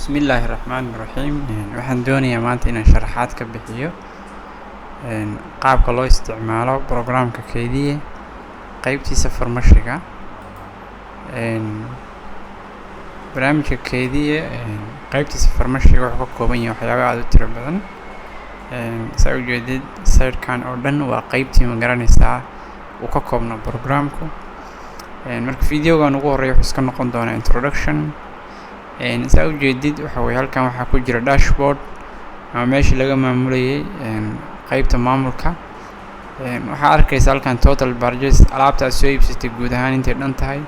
Bismillahirrahmanirrahiim. Waxaan doonayaa maanta inaan sharaxaad ka bixiyo qaabka loo isticmaalo programka keydiye qaybtiisa farmashiga. Barnaamijka keydiye qaybtiisa farmashiga wuxuu ka kooban yahay waxyaabo aad u tiro badan. Saa ujeedid sawirkan oo dhan waa qaybtii ma garanaysaa uu ka koobna programku. Marka videogan ugu horeeyo wuxuu iska noqon doonaa introduction. Saa ujeedid halkan waxaa ku jira dashboard ama meeshii laga maamulayay qaybta maamulka. Waxaa arkaysaa halkan total purchase alaabta aad soo iibsatay guud ahaan intay dhan tahay,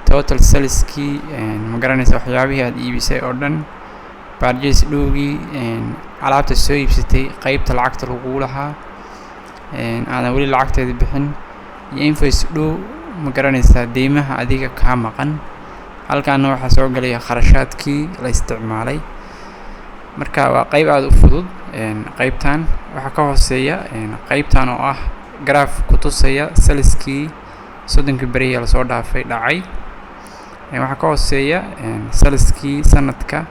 total sales kii ma garanaysaa waxyaabihii aad iibisay oo dhan, purchase dhowgii alaabta soo iibsatay, qaybta lacagta lagu lahaa aadan weli lacagteeda bixin, iyo invoice dhow ma garanaysaa deymaha adiga ka maqan. halkan waxaa soo galaya kharashaadkii la isticmaalay. Marka waa qayb aad u fudud. Qaybtan waxaa ka hooseeya qaybtan oo ah graph ku tusaya saliskii 30 bari la soo dhaafay dhacay. Waxaa ka hooseeya saliskii sanadka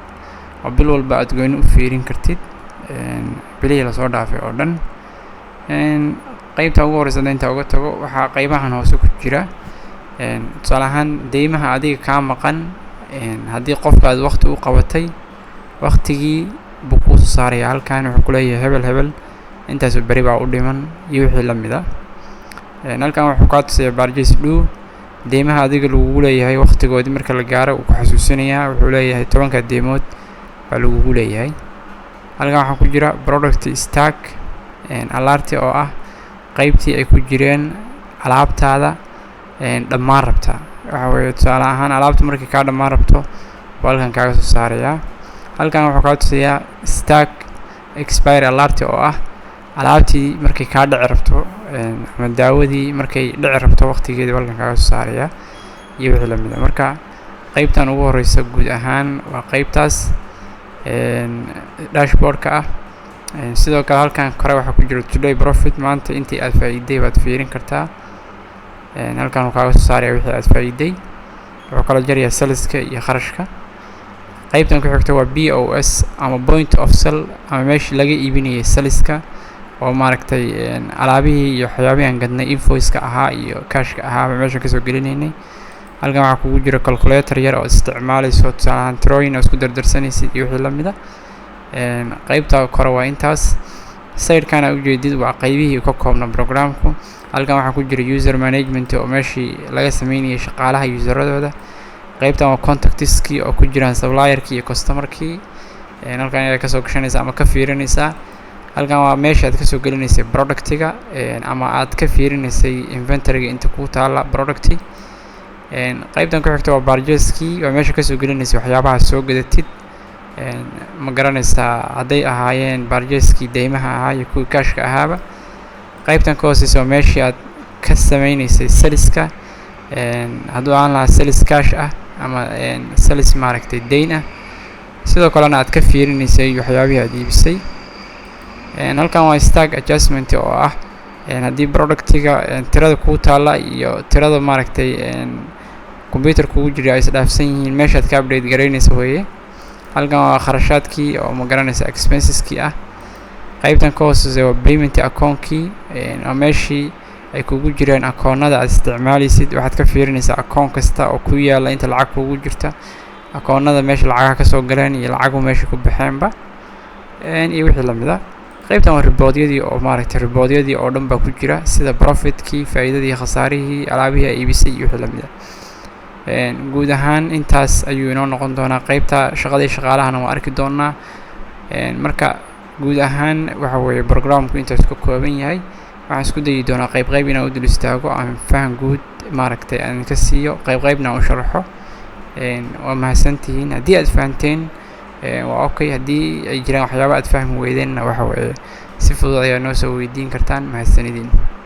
oo bil walba aad goyn u fiirin kartid bilihii la soo dhaafay oo dhan. Qaybta ugu horeysa inta uga tago waxaa qaybahan hoose ku jira tusaale ahaan deymaha adiga ka maqan. Haddii qofka aad waqti u qabatay waqtigii buu ku soo saaraya. halkan wuxuu ku leeyahay hebel intaas bari baa u dhiman iyo wixii la mid ah. halkan wuxuu ka tusayaa purchase dhow deymaha adiga lagu leeyahay waqtigoodii marka la gaaro uu ku xasuusinayaa. wuxuu leeyahay 10 deymood baa lagu leeyahay. halkan waxaa ku jira product stack alert oo ah qaybtii ay ku jireen alaabtaada dhammaan rabta. waxa weeye tusaale ahaan alaabta markii ka dhammaan rabto halkan kaaga soo saaraya. halkan wuxuu ka tusayaa stack expire alert oo ah alaabtii markii ka dhici rabto ama daawadii markay dhici rabto waqtigeedii halkan kaaga soo saaraya iyo wixii la mid ah. marka qaybtan ugu horeysa guud ahaan waa qaybtaas dashboardka ah. sidoo kale halkan kore waxaa ku jira today profit, maanta intii aad faa'iiday baad fiirin kartaa. halkan uu kaaga soo saaraya wixii aad faa'iiday. wuxuu kala jarayaa saleska iyo kharashka. qaybtan ku xigta waa POS ama point of sale ama meeshii laga iibinayay saleska oo maaragtay alaabihii iyo waxyaabihii aan gadnay invoice-ka ahaa iyo cash-ka ahaa meesha ka soo gelinaynay. halkan waxaa kugu jira calculator yar oo isticmaalayso tusaale ahaan tirooyin oo isku dardarsanaysid iyo wixii la mid ah. qaybta kore waa intaas. sawirkan aad ujeedid waa qaybihii ka koobna programku. halkan waxaa ku jira user management oo meeshii laga sameynayay shaqaalaha useradooda. qaybtan waa contactskii oo ku jiraan supplierkii iyo customerkii. halkan aad ka soo gashanaysaa ama ka fiirinaysaa. halkan waa meesha aad ka soo gelinaysay productiga ama aad ka fiirinaysay inventoryga inta ku taala producti. qaybtan ku xigta waa purchase-kii waa meesha ka soo gelinaysay waxyaabaha soo gadatid. ma garanaysaa hadday ahaayeen purchase-kii deymaha ahaa iyo kuwii cash-ka ahaaba. qaybtan ka hooseysa waa meeshii aad ka sameynaysay saleska hadduu aan lahaa sales cash ah ama sales maaragtay deyn ah. sidoo kalena aad ka fiirinaysay waxyaabihii aad iibisay. halkan waa stack adjustment oo ah haddii productiga tirada kuu taala iyo tirada maaragtay computer kugu jira ay isdhaafsan yihiin meeshaad ka update garaynaysa weeye. halkan waa kharashaadkii oo ma garanaysa expenses-kii ah. qaybtan ka hooseysa waa payment account-kii oo meeshii ay kugu jiraan akoonnada aad isticmaalaysid. waxaad ka fiirinaysaa account kasta oo ku yaala inta lacag kugu jirta, akoonnada meesha lacagaha ka soo galeen iyo lacagu meesha ku baxeenba iyo wixii la mid ah. qaybtan waa report-yadii oo maaragtay report-yadii oo dhan baa ku jira sida profit-kii, faa'iidadii, khasaarihii, alaabihii ay iibisay iyo wixii la mid ah. guud ahaan intaas ayuu inoo noqon doonaa. qaybta shaqada iyo shaqaalahana waa arki doonaa. marka guud ahaan waxa weeye programku intaas ka kooban yahay. waxaan isku dayi doonaa qayb inaan u dul istaago aan faham guud maaragtay aan ka siiyo qaybna aan u sharaxo. waa mahadsantihiin haddii aad fahanteen. waa okay haddii ay jiraan waxyaabo aad fahmi weydeenna waxa weeye si fudud ayaa noo soo weydiin kartaan. mahadsanidin.